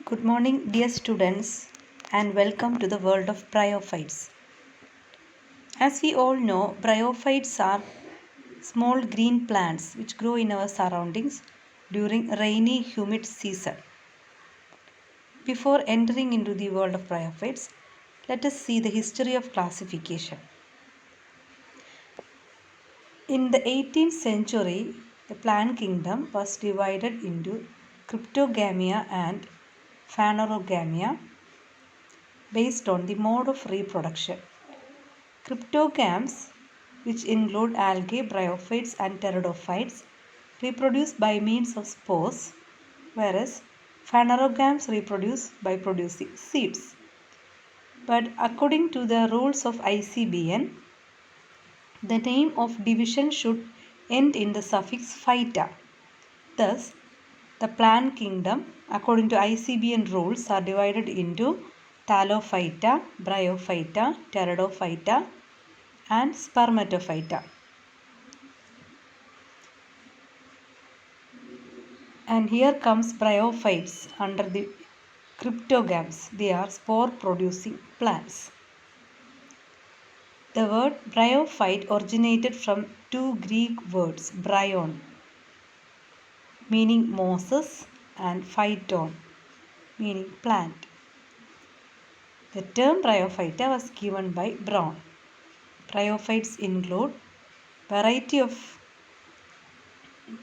Good morning, dear students, and welcome to the world of bryophytes. As we all know, bryophytes are small green plants which grow in our surroundings during rainy, humid season. Before entering into the world of bryophytes, let us see the history of classification. In the 18th century, the plant kingdom was divided into Cryptogamia and Phanerogamia based on the mode of reproduction. Cryptogams, which include algae, bryophytes, and pteridophytes, reproduce by means of spores, whereas phanerogams reproduce by producing seeds. But according to the rules of ICBN, the name of division should end in the suffix phyta. Thus, the plant kingdom, according to ICBN rules, are divided into Thallophyta, Bryophyta, Pteridophyta, and Spermatophyta. And here comes bryophytes under the cryptogams. They are spore producing plants. The word bryophyte originated from two Greek words, bryon, meaning Moses, and phyton, meaning plant. The term bryophyta was given by Brown. Bryophytes include variety of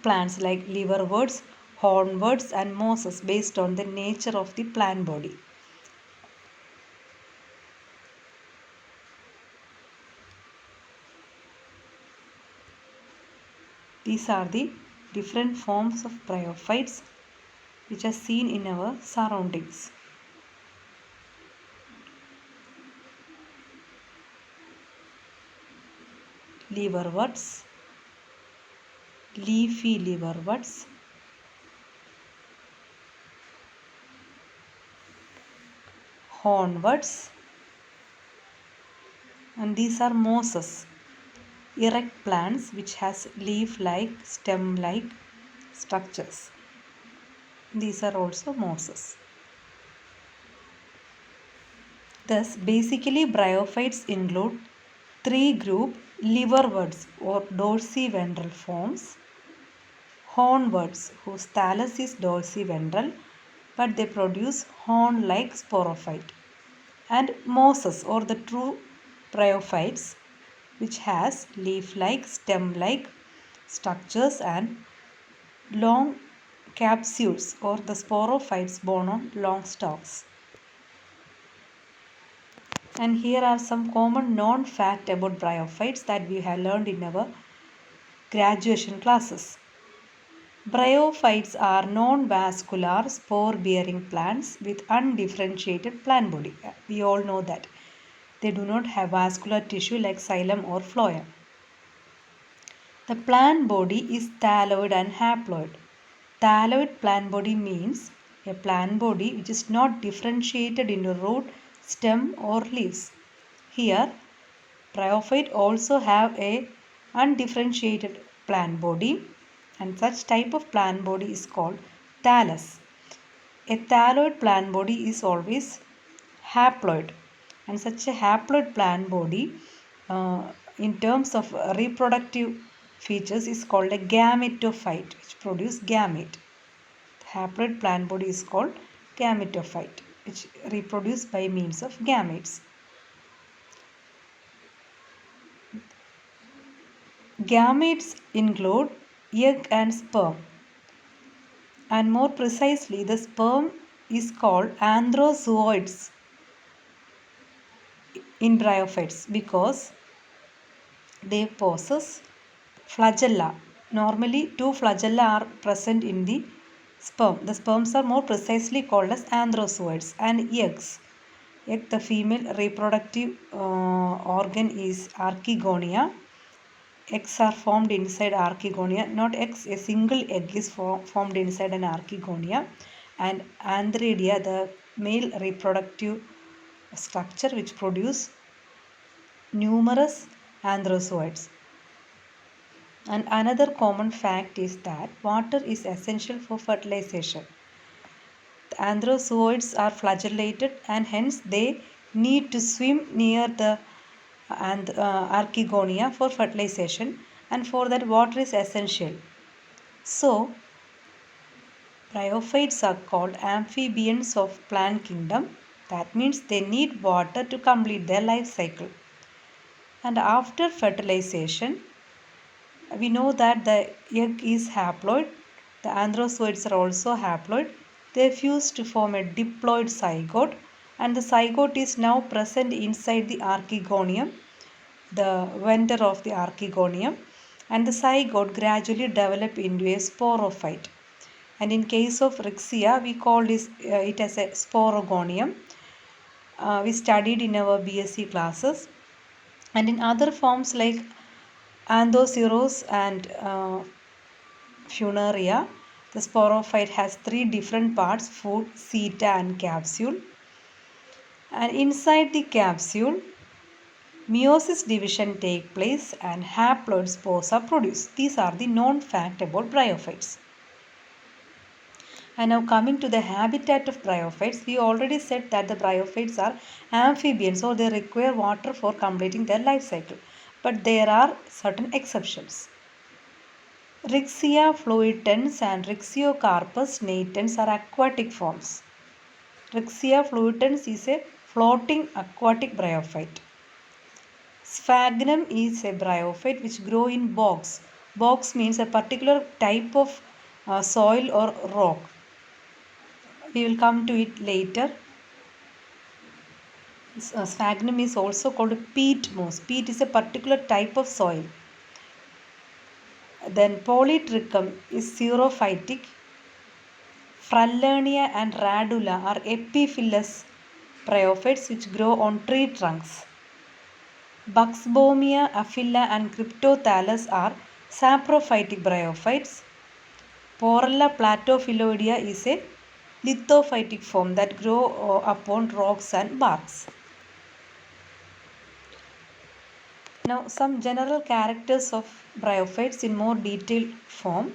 plants like liverworts, hornworts, and mosses based on the nature of the plant body. These are the different forms of bryophytes which are seen in our surroundings. Liverworts, leafy liverworts, hornworts, and these are mosses, erect plants which has leaf-like, stem-like structures. These are also mosses. Thus, basically bryophytes include three group: liverworts or dorsiventral forms, hornworts whose thallus is dorsiventral but they produce horn-like sporophyte, and mosses or the true bryophytes which has leaf-like, stem-like structures and long capsules or the sporophytes borne on long stalks. And here are some common known facts about bryophytes that we have learned in our graduation classes. Bryophytes are non-vascular spore-bearing plants with undifferentiated plant body. We all know that. They do not have vascular tissue like xylem or phloem. The plant body is thalloid and haploid. Thalloid plant body means a plant body which is not differentiated into root, stem or leaves. Here, bryophyte also have a undifferentiated plant body, and such type of plant body is called thallus. A thalloid plant body is always haploid, and such a haploid plant body in terms of reproductive features is called a gametophyte, which produce gamete. The haploid plant body is called gametophyte, which reproduce by means of gametes. Gametes include egg and sperm, and more precisely the sperm is called anthrozooids in bryophytes because they possess flagella. Normally two flagella are present in the sperm. The sperms are more precisely called as anthrozooids. And eggs. Egg, the female reproductive organ is archegonia. Eggs are formed inside archegonia. Not eggs, a single egg is formed inside an archegonia. And antheridia, the male reproductive structure which produce numerous anthrozooids. And another common fact is that water is essential for fertilization. The anthrozoids are flagellated and hence they need to swim near the archegonia for fertilization, and for that water is essential. So, bryophytes are called amphibians of plant kingdom. That means they need water to complete their life cycle. And after fertilization, we know that the egg is haploid. The anthrozoids are also haploid. They fuse to form a diploid zygote, and the zygote is now present inside the archegonium, the venter of the archegonium, and the zygote gradually develop into a sporophyte. And in case of Rixia, we call it as a sporogonium. We studied in our BSc classes. And in other forms like Anthoceros and Funaria, the sporophyte has three different parts: food, seta, and capsule. And inside the capsule, meiosis division take place and haploid spores are produced. These are the known fact about bryophytes. And now coming to the habitat of bryophytes, we already said that the bryophytes are amphibians, so they require water for completing their life cycle. But there are certain exceptions. Rixia fluitans and Rixiocarpus natans are aquatic forms. Rixia fluitans is a floating aquatic bryophyte. Sphagnum is a bryophyte which grow in bogs. Bogs means a particular type of soil or rock. We will come to it later. Sphagnum is also called peat moss. Peat is a particular type of soil. Then Polytrichum is xerophytic. Frallernia and Radula are epiphyllous bryophytes which grow on tree trunks. Buxbaumia, Aphylla and Cryptothalus are saprophytic bryophytes. Porella platophyloidea is a lithophytic form that grow upon rocks and barks. Now some general characters of bryophytes in more detailed form.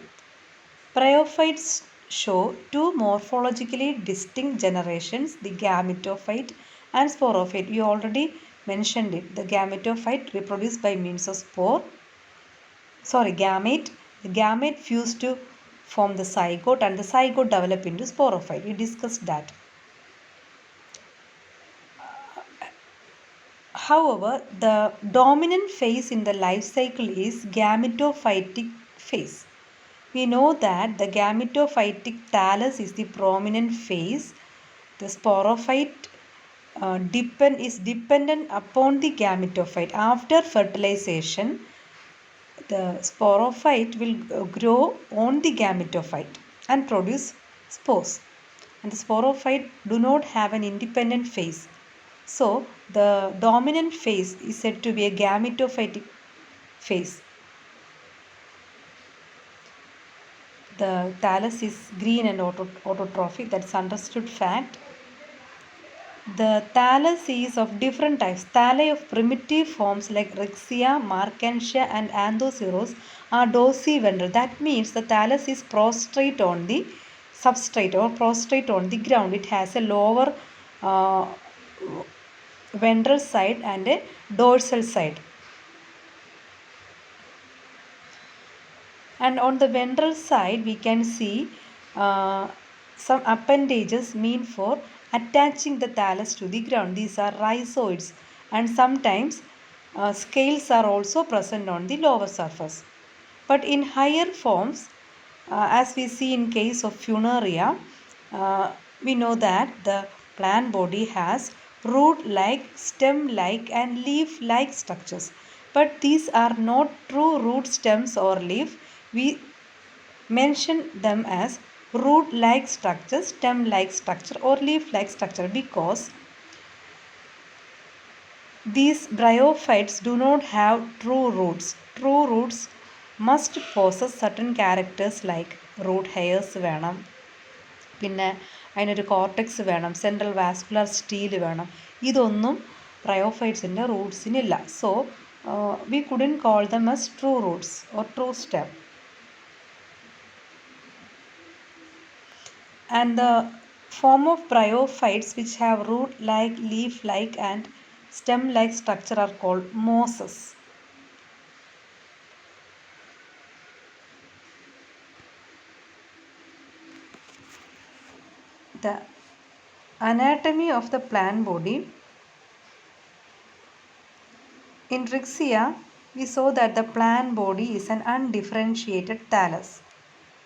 Bryophytes show two morphologically distinct generations, the gametophyte and sporophyte. You already mentioned it. The gametophyte reproduced by means of gamete. The gamete fuse to form the zygote and the zygote develop into sporophyte. We discussed that. However, the dominant phase in the life cycle is gametophytic phase. We know that the gametophytic thallus is the prominent phase. The sporophyte is dependent upon the gametophyte. After fertilization, the sporophyte will grow on the gametophyte and produce spores. And the sporophyte do not have an independent phase. So, the dominant phase is said to be a gametophytic phase. The thallus is green and autotrophic. That's understood fact. The thallus is of different types. Thalli of primitive forms like Rixia, Markantia and Anthoceros are dorsiventral. That means the thallus is prostrate on the substrate or prostrate on the ground. It has a lower ventral side and a dorsal side. And on the ventral side we can see some appendages mean for attaching the thallus to the ground. These are rhizoids, and sometimes scales are also present on the lower surface. But in higher forms, as we see in case of Funaria, we know that the plant body has root-like, stem-like and leaf-like structures. But these are not true root, stems or leaf. We mention them as root-like structure, stem-like structure or leaf-like structure because these bryophytes do not have true roots. True roots must possess certain characters like root hairs വേണം, പിന്നെ അതിനൊരു cortex വേണം, central vascular stele വേണം. ഇതൊന്നും ബയോഫൈറ്റ്സിൻ്റെ റൂട്ട്സിനില്ല. So we couldn't call them as true roots or true stem. And the Form of bryophytes which have root-like, leaf-like and stem-like structure are called mosses. The anatomy of the plant body. In Rixia, we saw that the plant body is an undifferentiated thallus.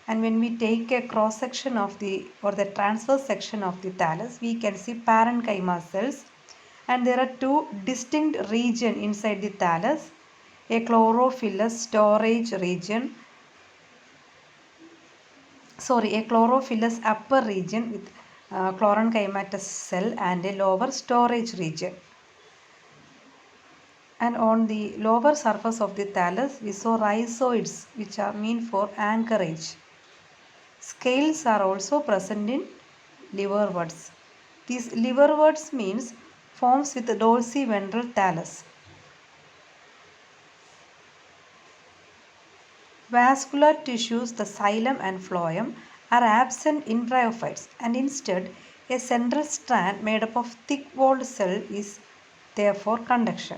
And when we take a cross section of the transverse section of the thallus, we can see parenchyma cells, and there are two distinct regions inside the thallus, a chlorophyllous storage region, a chlorophyllous upper region with chlorenchymatous cell and a lower storage region. And on the lower surface of the thallus, we saw rhizoids, which are mean for anchorage. Scales are also present in liverworts. These liverworts means forms with the dorsiventral thallus. Vascular tissues, the xylem and phloem, are absent in bryophytes, and instead a central strand made up of thick-walled cell is therefore conduction.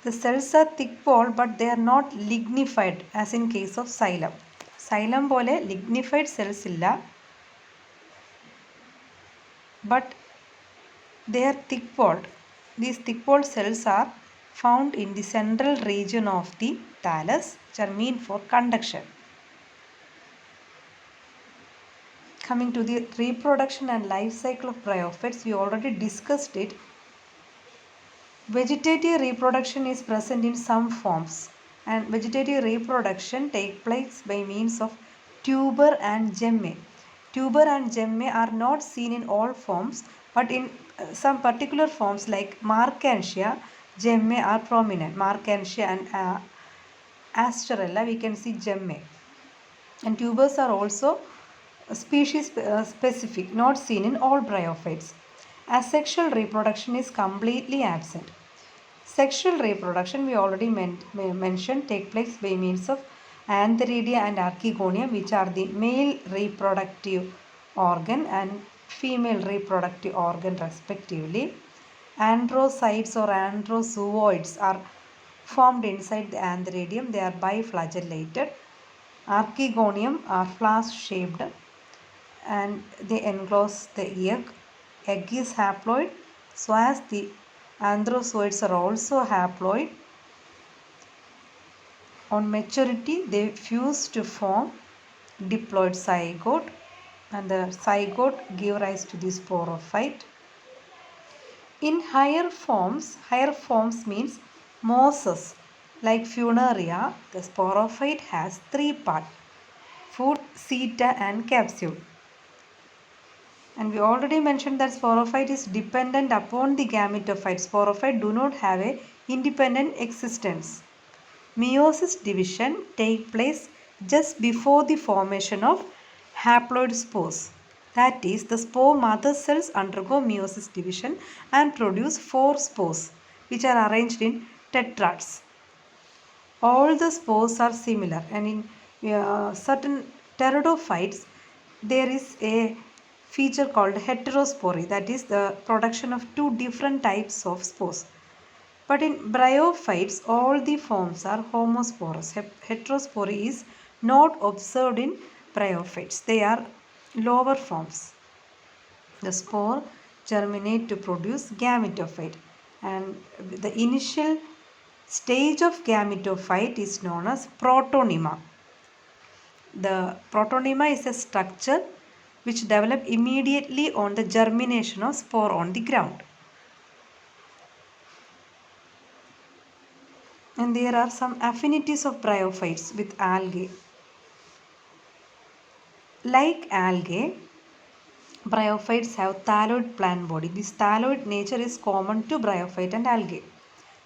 The cells are thick-walled but they are not lignified as in case of xylem. Xylem pole lignified cells illa, but they are thick-walled. These thick-walled cells are found in the central region of the thallus, which are meant for conduction. Coming to the reproduction and life cycle of bryophytes, we already discussed it. Vegetative reproduction is present in some forms, and vegetative reproduction takes place by means of tuber and gemme. Tuber and gemme are not seen in all forms, but in some particular forms like Markantia, gemme are prominent. Markantia and Asterella, we can see gemme. And tubers are also species specific, not seen in all bryophytes. Asexual reproduction is completely absent. Sexual reproduction, we already mentioned, take place by means of Antheridia and Archegonium, which are the male reproductive organ and female reproductive organ respectively. Androcytes or androzooids are formed inside the Antheridium. They are biflagellated. Archegonium are flask-shaped and they enclose the egg. Egg is haploid, so as the androzooids are also haploid. On maturity, they fuse to form diploid zygote, and the zygote give rise to the sporophyte. In higher forms means mosses like Funaria, the sporophyte has three parts: food, seta and capsule. And we already mentioned that sporophyte is dependent upon the gametophyte. Sporophyte do not have a independent existence. Meiosis division take place just before the formation of haploid spores. That is, the spore mother cells undergo meiosis division and produce 4 spores, which are arranged in tetrads. All the spores are similar, and in certain pteridophytes there is a feature called heterospory, that is the production of two different types of spores. But in bryophytes, all the forms are homosporous. Heterospory is not observed in bryophytes. They are lower forms. The spore germinate to produce gametophyte, and the initial stage of gametophyte is known as protonyma. The protonyma is a structure which develops immediately on the germination of spore on the ground. And there are some affinities of bryophytes with algae. Like algae, bryophytes have thalloid plant body. This thalloid nature is common to bryophyte and algae.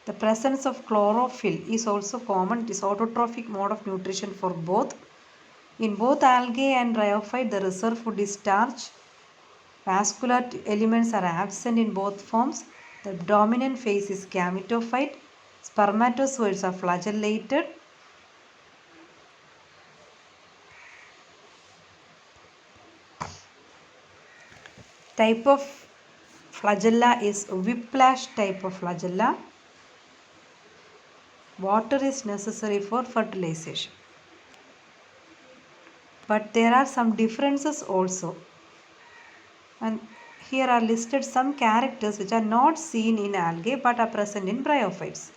The presence of chlorophyll is also common. It is autotrophic mode of nutrition for both. In both algae and bryophyte, the reserve food is starch. Vascular elements are absent in both forms. The dominant phase is gametophyte. Spermatozoids are flagellated. Type of flagella is whiplash type of flagella. Water is necessary for fertilization. But there are some differences also. And here are listed some characters which are not seen in algae but are present in bryophytes.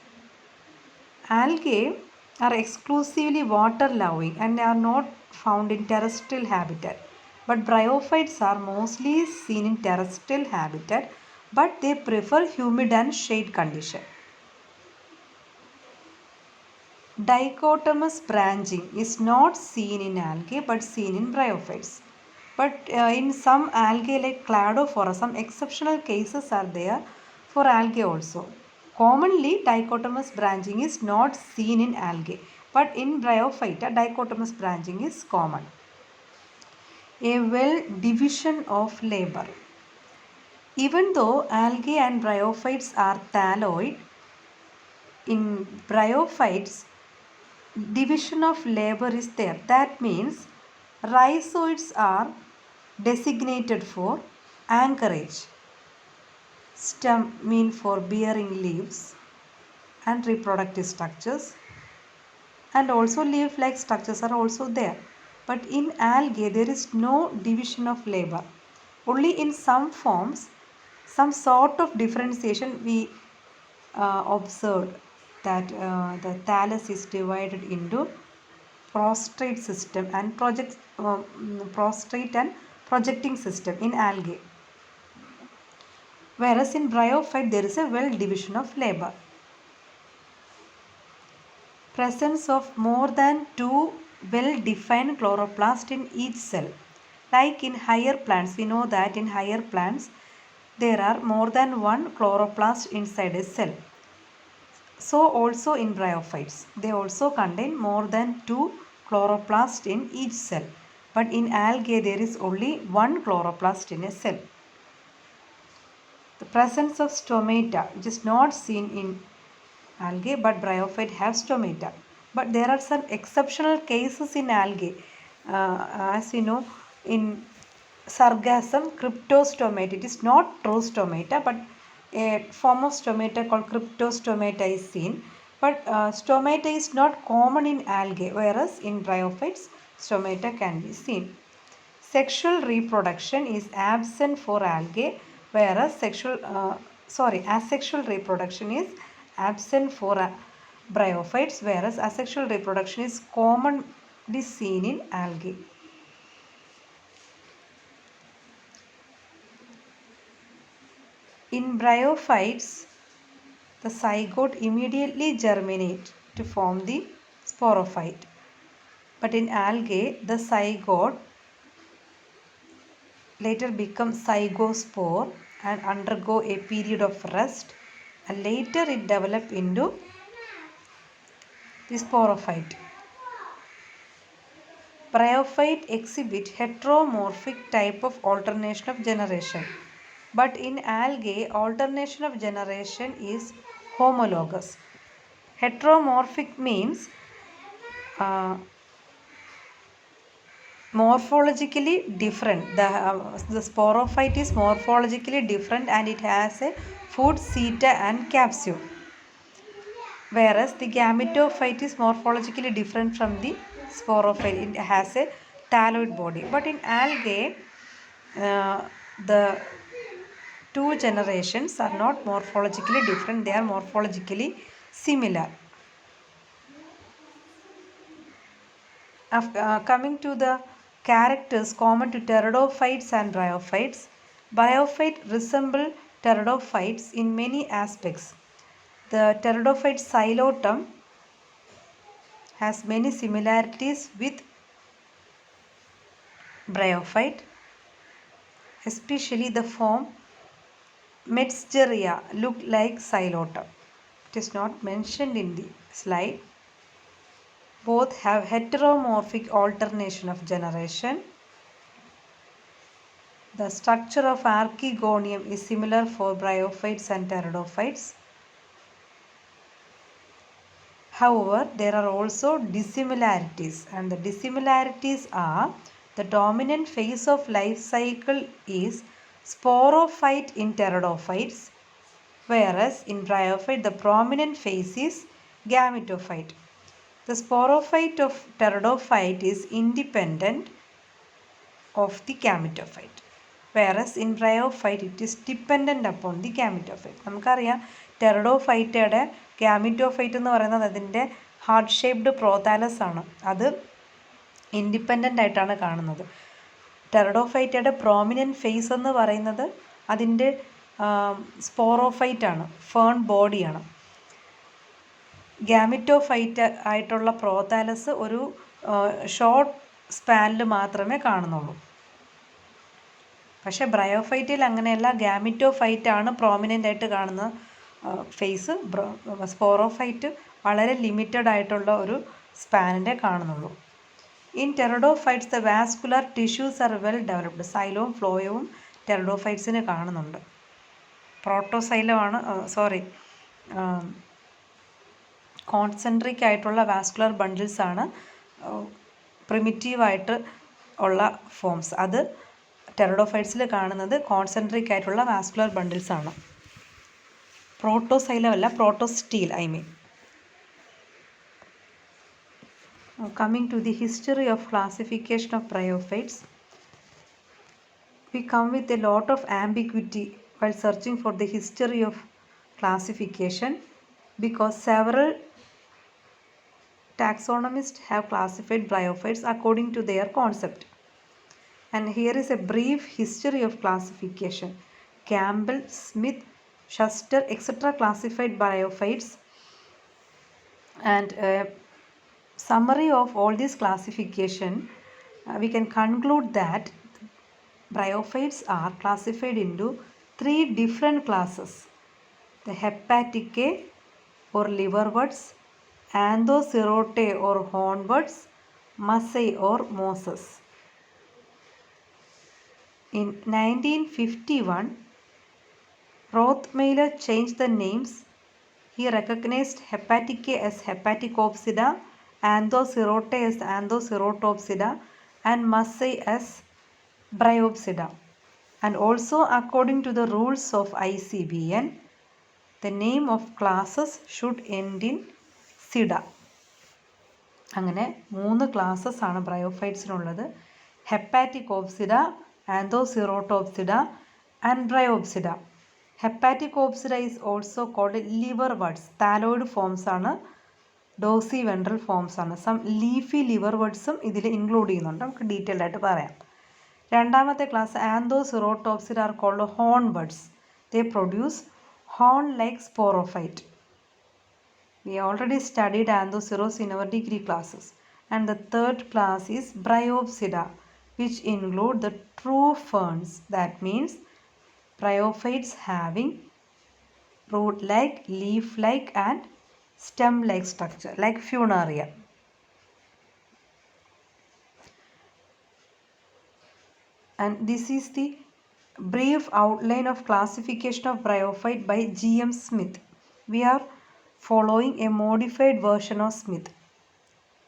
Algae are exclusively water loving and are not found in terrestrial habitat. But bryophytes are mostly seen in terrestrial habitat, but they prefer humid and shade condition. Dichotomous branching is not seen in algae but seen in bryophytes. But in some algae like Cladophora, some exceptional cases are there for algae also. Commonly, dichotomous branching is not seen in algae, but in Bryophyta, dichotomous branching is common. A well division of labor. Even though algae and bryophytes are thalloid, in bryophytes, division of labor is there. That means rhizoids are designated for anchorage. Stem mean for bearing leaves and reproductive structures, and also leaf-like structures are also there. But in algae there is no division of labor. Only in some forms, some sort of differentiation we observed that the thallus is divided into prostrate system and prostrate and projecting system in algae. Whereas in bryophyte there is a well division of labor. Presence of more than two well defined chloroplasts in each cell. Like in higher plants, we know that in higher plants there are more than one chloroplast inside a cell. So also in bryophytes, they also contain more than two chloroplasts in each cell. But in algae there is only one chloroplast in a cell. The presence of stomata, which is not seen in algae but bryophyte have stomata. But there are some exceptional cases in algae. As we know, in sargassum, cryptostomata, it is not true stomata but a form of stomata called cryptostomata is seen. But stomata is not common in algae, whereas in bryophytes stomata can be seen. Sexual reproduction is absent for algae, whereas asexual reproduction is absent for bryophytes, whereas asexual reproduction is commonly seen in algae. In bryophytes, the zygote immediately germinates to form the sporophyte. But in algae, the zygote later become zygospore and undergo a period of rest, and later it develop into the sporophyte. Bryophyte exhibit heteromorphic type of alternation of generation, but in algae alternation of generation is homologous. Heteromorphic means morphologically different. The sporophyte is morphologically different and it has a food, seta and capsule. Whereas the gametophyte is morphologically different from the sporophyte. It has a thalloid body. But in algae, the two generations are not morphologically different. They are morphologically similar. Coming to the characters common to pteridophytes and bryophytes, bryophytes resemble pteridophytes in many aspects. The pteridophyte xylotum has many similarities with bryophyte, especially the form Metzgeria look like xylotum. It is not mentioned in the slide. Both have heteromorphic alternation of generation. The structure of archegonium is similar for bryophytes and pteridophytes. However, there are also dissimilarities, and the dissimilarities are the dominant phase of life cycle is sporophyte in pteridophytes, whereas in bryophyte the prominent phase is gametophyte. The sporophyte of pteridophyte is independent of the gametophyte, whereas in bryophyte it is dependent upon the gametophyte. നമുക്കറിയാം ടെറഡോഫൈറ്റയുടെ gametophyte എന്ന് പറയുന്നത് അതിൻ്റെ heart shaped prothallus ആണ്. അത് independent ആയിട്ടാണ് കാണുന്നത്. ടെറഡോഫൈറ്റയുടെ prominent face എന്ന് പറയുന്നത് അതിൻ്റെ സ്പോറോഫൈറ്റ് ആണ്, ഫേൺ ബോഡിയാണ്. ഗാമിറ്റോഫൈറ്റ് ആയിട്ടുള്ള പ്രോതാലസ് ഒരു ഷോർട്ട് സ്പാനിൽ മാത്രമേ കാണുന്നുള്ളൂ. പക്ഷേ ബ്രയോഫൈറ്റിൽ അങ്ങനെയല്ല, ഗാമിറ്റോഫൈറ്റ് ആണ് പ്രോമിനൻ്റ് ആയിട്ട് കാണുന്ന ഫേസ്. സ്പോറോഫൈറ്റ് വളരെ ലിമിറ്റഡ് ആയിട്ടുള്ള ഒരു സ്പാനിൻ്റെ കാണുന്നുള്ളൂ. In pteridophytes the vascular tissues are well developed. സൈലവും ഫ്ലോയവും ടെറഡോഫൈറ്റ്സിന് കാണുന്നുണ്ട്. പ്രോട്ടോസൈലമാണ് കോൺസെൻട്രിക് ആയിട്ടുള്ള വാസ്കുലർ ബണ്ടിൽസ് ആണ് പ്രിമിറ്റീവായിട്ട് ഉള്ള ഫോംസ്. അത് ടെറഡോഫൈറ്റ്സിൽ കാണുന്നത് കോൺസെൻട്രിക് ആയിട്ടുള്ള വാസ്കുലർ ബണ്ടിൽസ് ആണ്. പ്രോട്ടോസൈലം അല്ല, protostele I mean. Coming to the history of classification of bryophytes, we come with a lot of ambiguity while searching for the history of classification, because several taxonomists have classified bryophytes according to their concept. And here is a brief history of classification. Campbell, Smith, Schuster, etc. classified bryophytes, and summary of all this classification, we can conclude that bryophytes are classified into 3 different classes: the Hepaticae or liverworts, Anthocerotae or hornworts, Massae or mosses. In 1951, Rothmeiler changed the names. He recognized Hepaticae as Hepaticopsida, Anthocerotae as Anthocerotopsida, and Massae as Bryopsida. And also, according to the rules of ICBN, the name of classes should end in sida. അങ്ങനെ 3 classes ആണ് ബ്രയോഫൈറ്റ്സിനുള്ളത്: Hepaticopsida, Anthocerotopsida and Bryopsida. Hepaticopsida is also called liverworts. Thalloid forms ആണ്, dorsiventral forms ആണ്. Some leafy ലിവർ വേർഡ്സും ഇതിൽ include ചെയ്യുന്നുണ്ട്. നമുക്ക് ഡീറ്റെയിൽഡ് ആയിട്ട് പറയാം. രണ്ടാമത്തെ class Anthocerotopsida are called hornworts. They produce horn like sporophyte. We already studied Anthoceros in our degree classes. And the third class is Bryopsida, which include the true ferns. That means bryophytes having root-like, leaf-like and stem-like structure, like Funaria. And this is the brief outline of classification of bryophyte by G.M. Smith. We are following a modified version of Smith.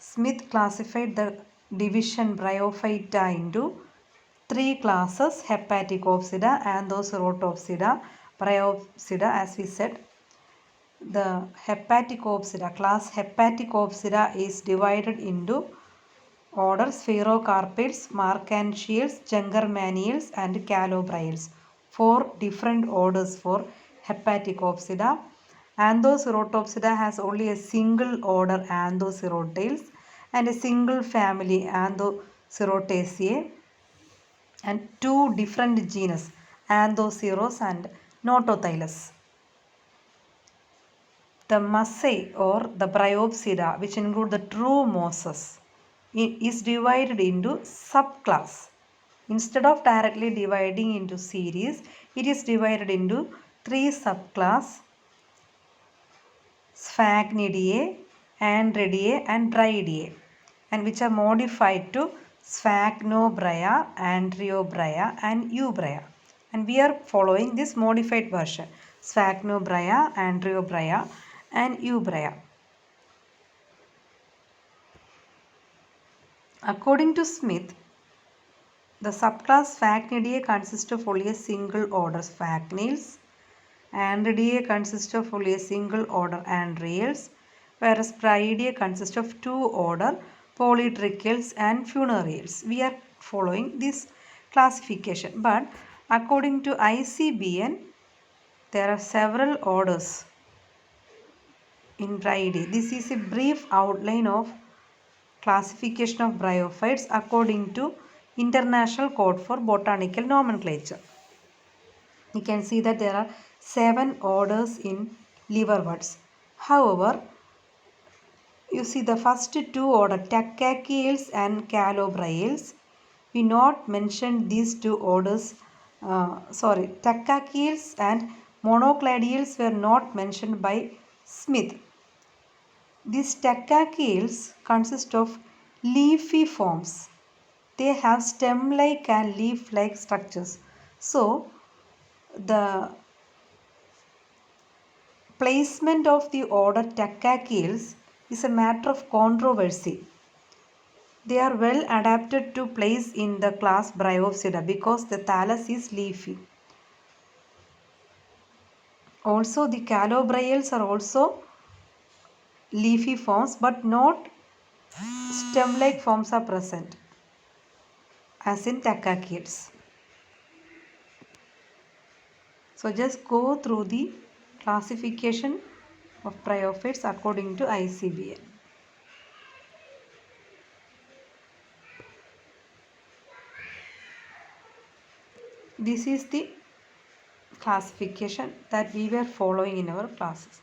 Smith classified the division Bryophyta into 3 classes: Hepaticopsida, Anthocerotopsida, Bryopsida. As we said, the Hepaticopsida, class Hepaticopsida is divided into order Spherocarpales, Marcantiales, Jungermanniales and Calobriales. 4 different orders for Hepaticopsida. Anthocerotopsida has only a single order Anthocerotales and a single family Anthocerotaceae and 2 different genus Anthoceros and Notothyllus. The Massae or the Bryopsida, which include the true mosses, is divided into subclass. Instead of directly dividing into series, it is divided into 3 subclass: Sphagnidae, Andredidae and Dryidae, and which are modified to Sphagnobrya, Andreobrya and Eubrya. And we are following this modified version: Sphagnobrya, Andreobrya and Eubrya. According to Smith, The subclass Phacnidae consists of only a single order Phagnales. Andridae consist of only a single order Andriales, whereas Priidae consist of two order Polytrichales and Funerales. We are following this classification, but according to ICBN, there are several orders in Priidae. This is a brief outline of classification of bryophytes according to International Code for Botanical Nomenclature. You can see that there are 7 orders in liverworts. However, you see the first 2 order Tachycales and Calobryales. We not mentioned these 2 orders. Tachycales and Monocladiales were not mentioned by Smith. These Tachycales consist of leafy forms. They have stem-like and leaf-like structures. So, the placement of the order Tachycales is a matter of controversy. They are well adapted to place in the class Bryopsida because the thallus is leafy. Also, the Calobryales are also leafy forms, but not stem-like forms are present as in Tachycales. So just go through the classification of bryophytes according to ICBN. This is the classification that we were following in our classes.